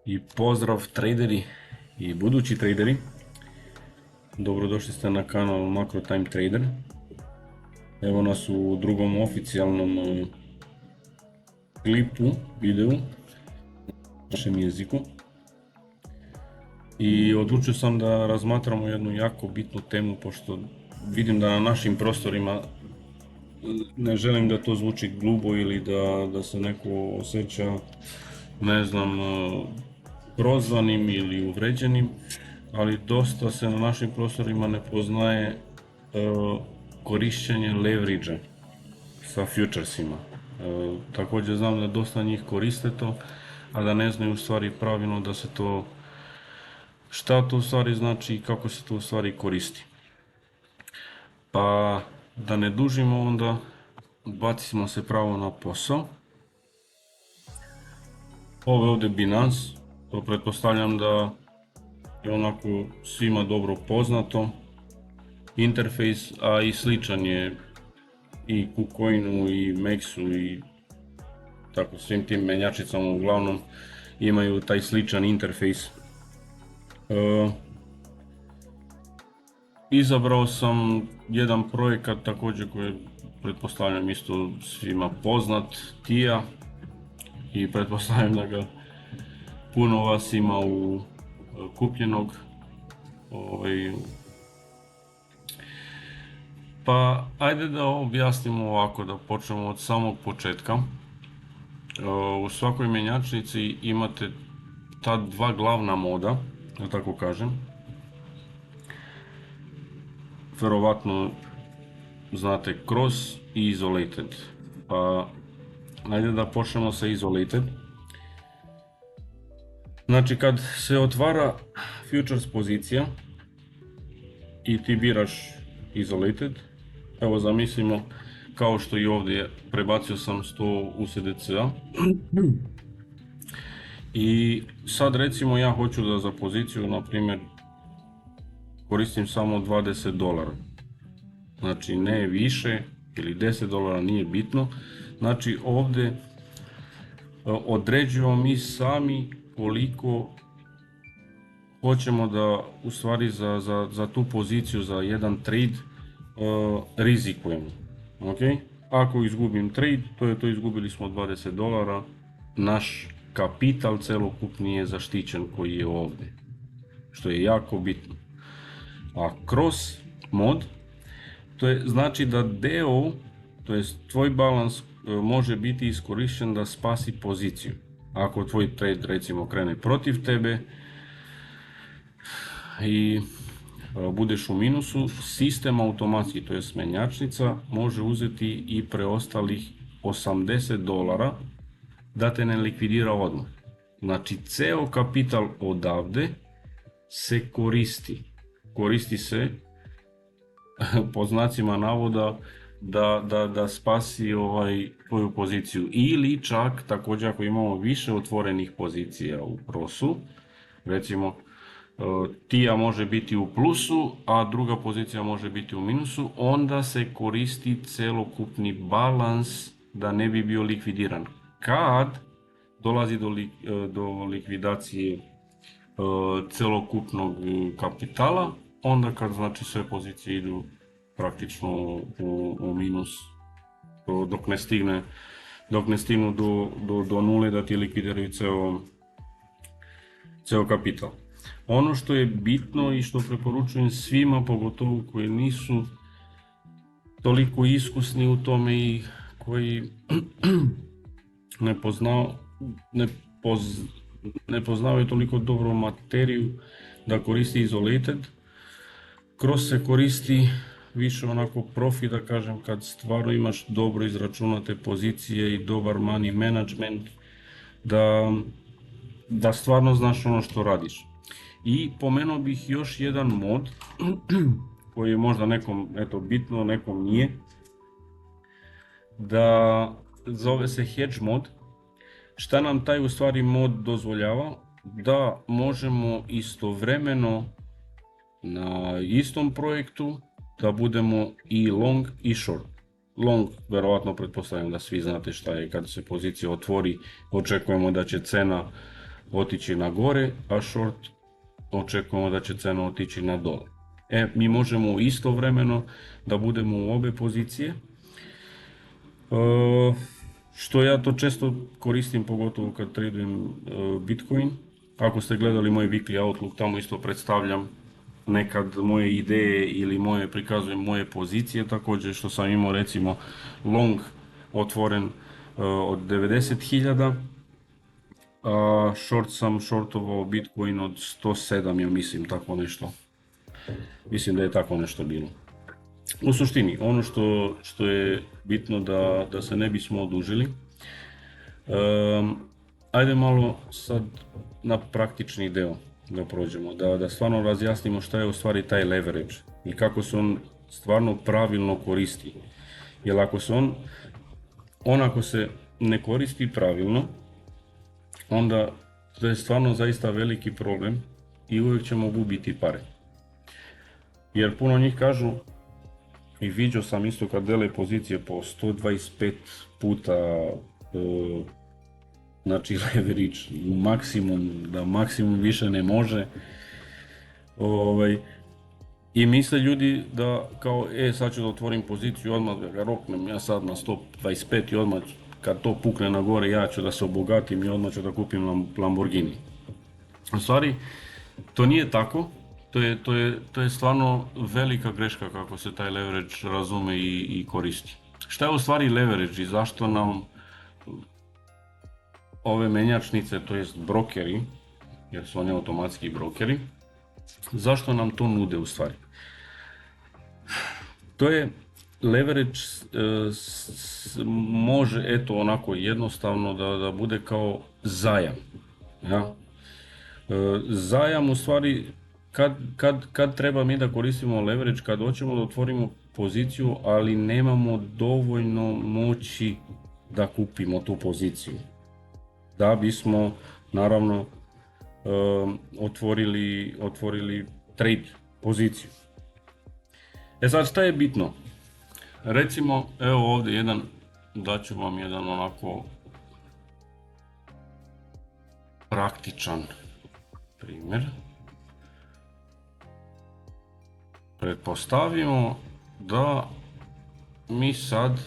I pozdrav traderi i budući traderi. Dobrodošli ste na kanal Macro Time Trader. Evo nas u drugom oficijalnom klipu, videu na našem jeziku. I odlučio sam da razmatramo jednu jako bitnu temu, pošto vidim da na našim prostorima, ne želim da to zvuči glupo ili da se neko osjeća, ne znam, prozvanim ili uvređenim, ali dosta se na našim prostorima ne poznaje korišćenje leverage-a sa futuresima. Također znam da dosta njih koriste to, a da ne znaju u stvari pravilno da se to, šta to u stvari znači i kako se to u stvari koristi. Pa da ne dužimo, onda bacimo se pravo na posao. Ovo je ovdje Binance, to pretpostavljam da je onako svima dobro poznato. Interfejs, a i sličan je i KuCoinu i Mexu i tako svim tim menjačicama, uglavnom imaju taj sličan interfejs. Izabrao sam jedan projekat također koji pretpostavljam isto svima poznat, TIA, i pretpostavljam da ga puno vas ima kupljenog. Pa ajde da objasnimo ovako, da počnemo od samog početka. U svakoj mjenjačnici imate ta dva glavna moda, da tako kažem. Verovatno znate cross i isolated. Pa ajde da počnemo sa isolated. Znači kad se otvara futures pozicija i ti biraš isolated, evo zamislimo kao što i ovdje prebacio sam 100 USDC-a i sad recimo ja hoću da za poziciju na primjer koristim samo $20, znači ne više ili $10, nije bitno. Znači ovdje određujemo mi sami koliko hoćemo da u stvari za tu poziciju, za jedan trade rizikujemo. Okay? Ako izgubim trade, to je to, izgubili smo $20, naš kapital celokupni je zaštićen koji je ovdje, što je jako bitno. A cross mod, to je znači da deo, to je tvoj balans može biti iskorišten da spasi poziciju. Ako tvoj trade recimo krene protiv tebe i budeš u minusu, sistem automatski, to je menjačnica, može uzeti i preostalih $80 da te ne likvidira odmah. Znači ceo kapital odavde se koristi se po znacima navoda da spasi tvoju poziciju, ili čak također ako imamo više otvorenih pozicija u prosu, recimo TIA može biti u plusu, a druga pozicija može biti u minusu, onda se koristi celokupni balans da ne bi bio likvidiran. Kad dolazi do likvidacije celokupnog kapitala, onda kad znači sve pozicije idu praktično u minus, dok ne stignu do nule da ti likvidiraju ceo kapital. Ono što je bitno i što preporučujem svima, pogotovo koji nisu toliko iskusni u tome i koji ne poznavaju toliko dobro materiju, da koristi isolated. Cross se koristi više onako profi, da kažem, kad stvarno imaš dobro izračunate pozicije i dobar money management, da stvarno znaš ono što radiš. I pomenuo bih još jedan mod koji je možda nekom bitno, nekom nije, da zove se hedge mod. Šta nam taj u stvari mod dozvoljava? Da možemo istovremeno na istom projektu da budemo i long i short. Long, verovatno pretpostavljam da svi znate šta je, kad se pozicija otvori, očekujemo da će cena otići na gore, a short očekujemo da će cena otići na dole. Mi možemo istovremeno da budemo u obe pozicije, što ja to često koristim, pogotovo kad tradujem Bitcoin. Ako ste gledali moj weekly outlook, tamo isto predstavljam nekad moje ideje ili prikazujem moje pozicije, također što sam imao recimo long otvoren od 90.000, a short sam shortovao Bitcoin od 107, ja mislim, tako nešto. Mislim da je tako nešto bilo. U suštini, ono što je bitno da se ne bismo odužili, ajde malo sad na praktični deo da prođemo, da stvarno razjasnimo šta je u stvari taj leverage i kako se on stvarno pravilno koristi. Jer ako se ne koristi pravilno, onda to je stvarno zaista veliki problem i uvijek ćemo gubiti pare. Jer puno njih kažu, i vidio sam isto kad dele pozicije po 125 puta znači leverage, maksimum više ne može. I misle ljudi da kao, sad ću da otvorim poziciju, odmah ga roknem ja sad na 125 i odmah kad to pukne na gore ja ću da se obogatim i odmah ću da kupim Lamborghini. U stvari, to nije tako. To je stvarno velika greška kako se taj leverage razume i koristi. Šta je u stvari leverage i zašto nam ove menjačnice, to jest brokeri, jer su oni automatski brokeri, zašto nam to nude u stvari? To je leverage može eto onako jednostavno da bude kao zajam. Ja? Zajam u stvari kad treba mi da koristimo leverage, kad hoćemo da otvorimo poziciju, ali nemamo dovoljno moći da kupimo tu poziciju. Da bismo, naravno, otvorili trade poziciju. Sad šta je bitno? Recimo, evo ovdje daću vam jedan onako praktičan primjer. Pretpostavimo da mi sad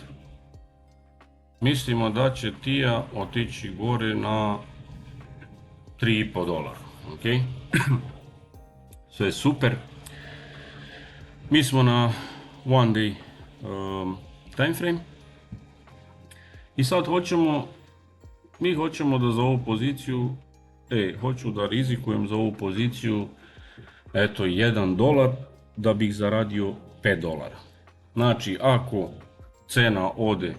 mislimo da će TIA otići gore na $3,5, ok? Sve je super. Mi smo na one day time frame i sad hoćemo da za ovu poziciju, hoću da rizikujem za ovu poziciju eto $1 da bih zaradio $5. Znači, ako cena ode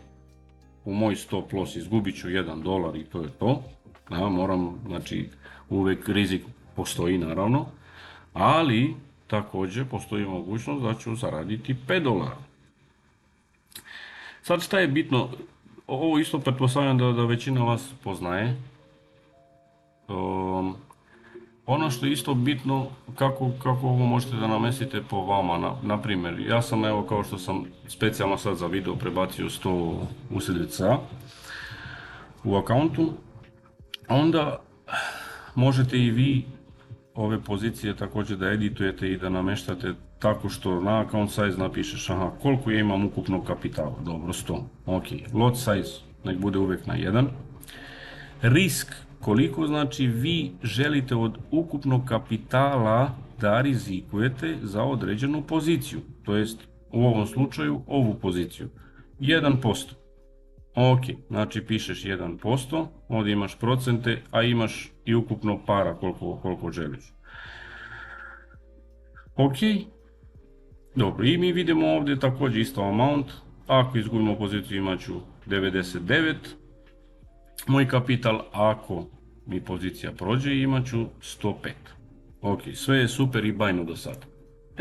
u moj stop loss, izgubit ću $1 i to je to. Moram, znači, uvijek rizik postoji naravno, ali također postoji mogućnost da ću zaraditi $5. Sad šta je bitno, ovo isto pretpostavljam da većina vas poznaje. Ono što je isto bitno, kako ovo možete da namestite po vama, na primjer, ja sam evo kao što sam specijalno sad za video prebacio 100 USDC-a u akauntu, onda možete i vi ove pozicije također da editujete i da namještate tako što na account size napišeš koliko ja imam ukupnog kapitala, dobro 100, ok, lot size nek bude uvijek na 1, risk koliko znači vi želite od ukupnog kapitala da rizikujete za određenu poziciju, to jest u ovom slučaju ovu poziciju, 1%. Ok, znači pišeš 1%, ovdje imaš procente, a imaš i ukupno para koliko želiš. Ok, dobro, i mi vidimo ovdje također isto amount, ako izgubimo poziciju imat ću 99, moj kapital ako mi pozicija prođe imat ću 105. Ok, sve je super i bajno do sada.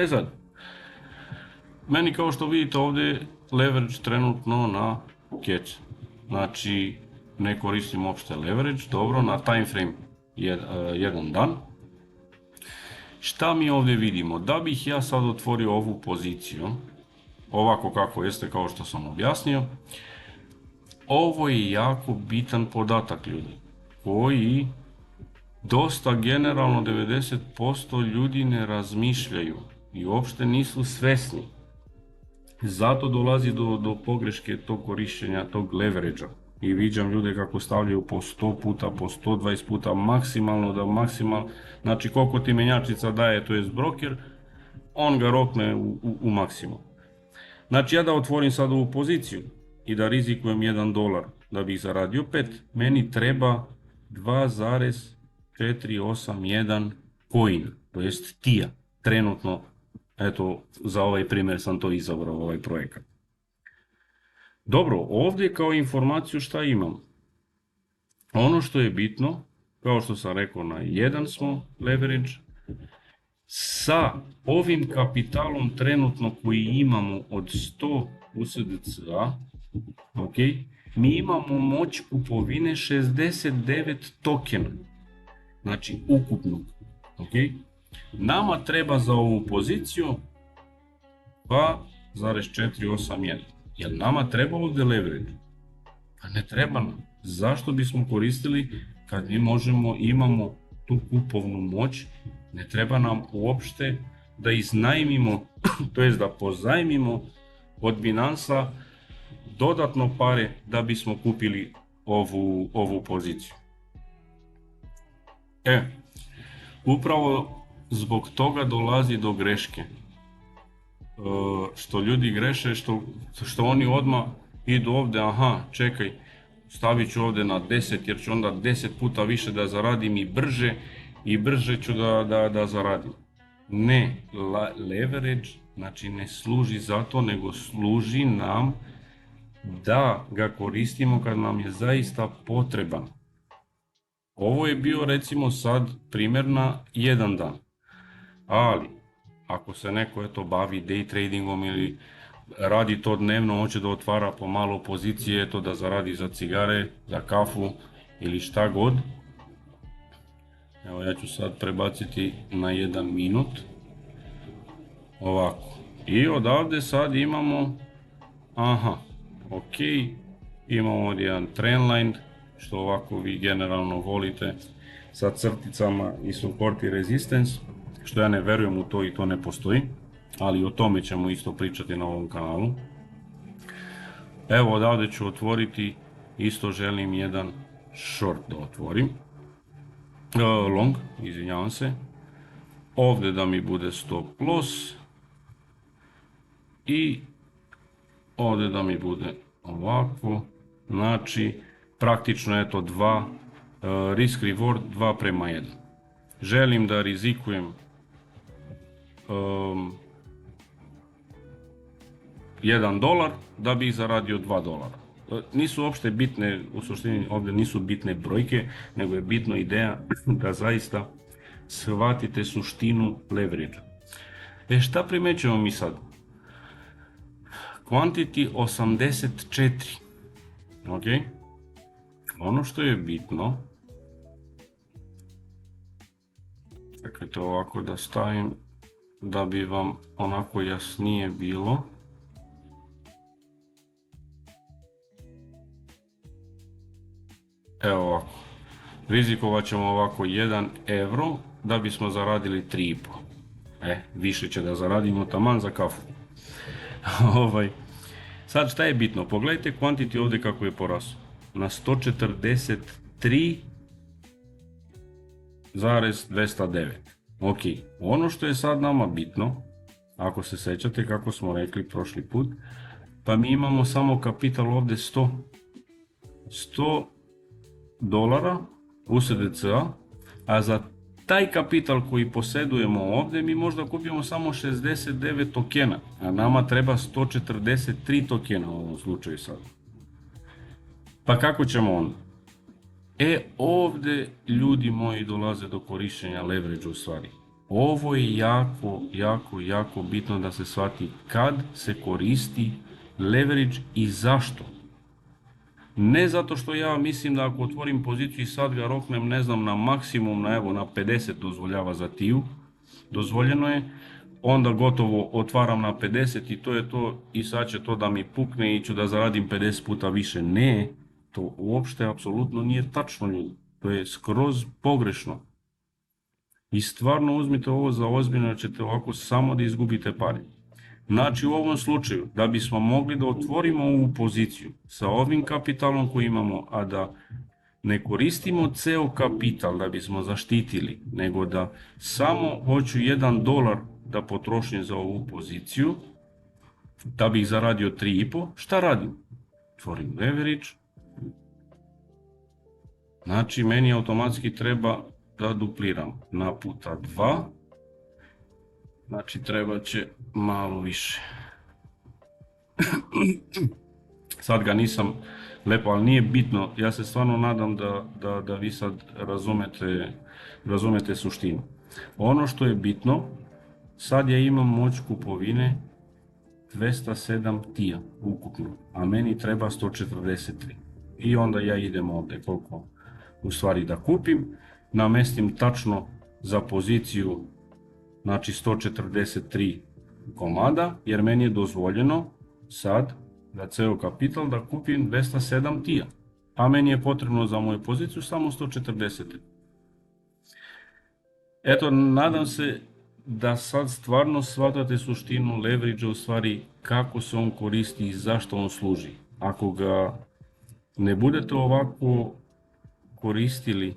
Sad, meni kao što vidite ovdje leverage trenutno na catch. Znači, ne koristim uopšte leverage, dobro, na time frame jedan dan. Šta mi ovdje vidimo? Da bih ja sad otvorio ovu poziciju, ovako kako jeste, kao što sam objasnio, ovo je jako bitan podatak, ljudi, koji dosta generalno 90% ljudi ne razmišljaju i uopšte nisu svesni. Zato dolazi do pogreške tog korištenja, tog leverage-a. I viđam ljude kako stavljaju po 100 puta, po 120 puta, maksimalno, znači koliko ti menjačnica daje, to jest broker, on ga rokne u maksimum. Znači ja da otvorim sad ovu poziciju i da rizikujem $1 da bih zaradio 5, meni treba 2,481 coin, to jest tija, trenutno. Eto, za ovaj primjer sam to izabrao, ovaj projekat. Dobro, ovdje kao informaciju šta imam? Ono što je bitno, kao što sam rekao, na 1 smo leverage, sa ovim kapitalom trenutno koji imamo od 100 USDC-a, okay, mi imamo moć kupovine 69 tokena, znači ukupnog. Okay. Nama treba za ovu poziciju 2,481. Jel nama treba ovdje leverage? Pa ne treba nam. Zašto bismo koristili kad mi imamo tu kupovnu moć? Ne treba nam uopšte da iznajmimo, to jest da pozajmimo od Binansa dodatno pare da bismo kupili ovu poziciju. Upravo zbog toga dolazi do greške. Što ljudi greše, što oni odmah idu ovdje, aha, čekaj, stavit ću ovdje na 10 jer ću onda 10 puta više da zaradim i brže ću da zaradim. Ne, leverage znači ne služi za to, nego služi nam da ga koristimo kad nam je zaista potreban. Ovo je bio recimo sad primjer na 1 dan, ali ako se neko bavi day tradingom ili radi to dnevno, hoće da otvara po malo pozicije, da zaradi za cigare, za kafu ili šta god. Evo ja ću sad prebaciti na 1 minut. Ovako. I odavde sad imamo, ok, imamo ovdje jedan trendline, što ovako vi generalno volite, sa crticama i support i resistance, što ja ne verujem u to i to ne postoji, ali o tome ćemo isto pričati na ovom kanalu. Evo odavde ću otvoriti, isto želim jedan short da otvorim, long, izvinjavam se, ovdje da mi bude stop loss i ovdje da mi bude ovako, znači praktično je to risk reward 2:1. Želim da rizikujem $1 da bih zaradio $2. Nisu uopšte bitne, u suštini ovdje nisu bitne brojke, nego je bitno ideja da zaista shvatite suštinu leverage. Šta primećujemo mi sad? Quantity 84. Ok? Ono što je bitno, dakle to ovako da stavim da bi vam onako jasnije bilo. Evo ovako, rizikovat ćemo ovako 1 euro da bismo zaradili 3,5. Više će da zaradimo taman za kafu. Sad šta je bitno, pogledajte quantity ovdje kako je porasao. Na 143,209. Ok, ono što je sad nama bitno, ako se sjećate kako smo rekli prošli put, pa mi imamo samo kapital ovdje $100 USDC-a, a za taj kapital koji posjedujemo ovdje mi možda kupimo samo 69 tokena, a nama treba 143 tokena u ovom slučaju sad. Pa kako ćemo onda? Ovdje ljudi moji dolaze do korištenja leverage u stvari. Ovo je jako bitno da se shvati kad se koristi leverage i zašto. Ne zato što ja mislim da ako otvorim poziciju i sad ga roknem, ne znam, na maksimum, na 50 dozvoljava za tiju, dozvoljeno je, onda gotovo otvaram na 50 i to je to i sad će to da mi pukne i ću da zaradim 50 puta više. Ne, to uopšte apsolutno nije tačno, ljudi. To je skroz pogrešno. I stvarno uzmite ovo za ozbiljno, jer ćete ovako samo da izgubite pare. Znači u ovom slučaju, da bismo mogli da otvorimo ovu poziciju sa ovim kapitalom koji imamo, a da ne koristimo ceo kapital da bismo zaštitili, nego da samo hoću $1 da potrošim za ovu poziciju, da bih zaradio 3,5, šta radim? Otvorim leverage. Znači, meni automatski treba da dupliram na puta 2. Znači, treba će malo više. Sad ga nisam lepo, ali nije bitno. Ja se stvarno nadam da vi sad razumete suštinu. Ono što je bitno, sad ja imam moć kupovine 207 tija ukupno, a meni treba 143. I onda ja idem ovde koliko u stvari da kupim, namestim tačno za poziciju, znači 143 komada, jer meni je dozvoljeno sad da ceo kapital da kupim 207 tija, a meni je potrebno za moju poziciju samo 140. Eto, nadam se da sad stvarno shvatate suštinu leverage-a, u stvari kako se on koristi i zašto on služi. Ako ga ne budete ovako koristili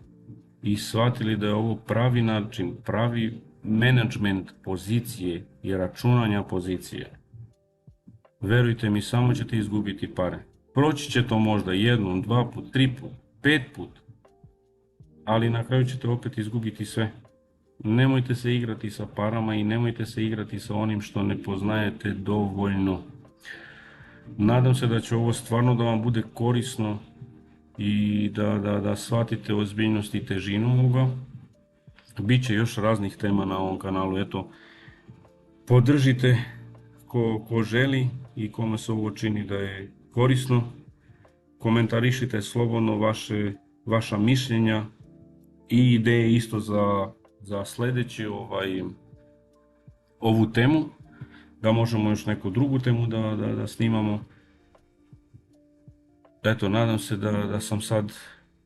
i shvatili da je ovo pravi način, pravi menadžment pozicije i računanja pozicije, verujte mi, samo ćete izgubiti pare. Proći će to možda 1, 2 put, 3 put, 5 put, ali na kraju ćete opet izgubiti sve. Nemojte se igrati sa parama i nemojte se igrati sa onim što ne poznajete dovoljno. Nadam se da će ovo stvarno da vam bude korisno i da shvatite ozbiljnost i težinu ovoga. Biće još raznih tema na ovom kanalu, eto, podržite ko želi i kome se ovo čini da je korisno. Komentarišite slobodno vaša mišljenja i ideje isto za sledeći ovu temu, da možemo još neku drugu temu da snimamo. Eto, nadam se da sam sad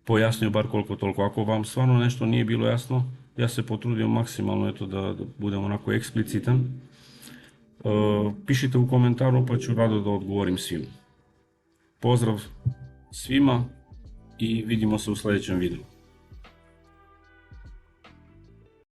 pojasnio bar koliko toliko. Ako vam stvarno nešto nije bilo jasno, ja se potrudim maksimalno eto da budem onako eksplicitan. Pišite u komentaru pa ću rado da odgovorim svima. Pozdrav svima i vidimo se u sledećem videu.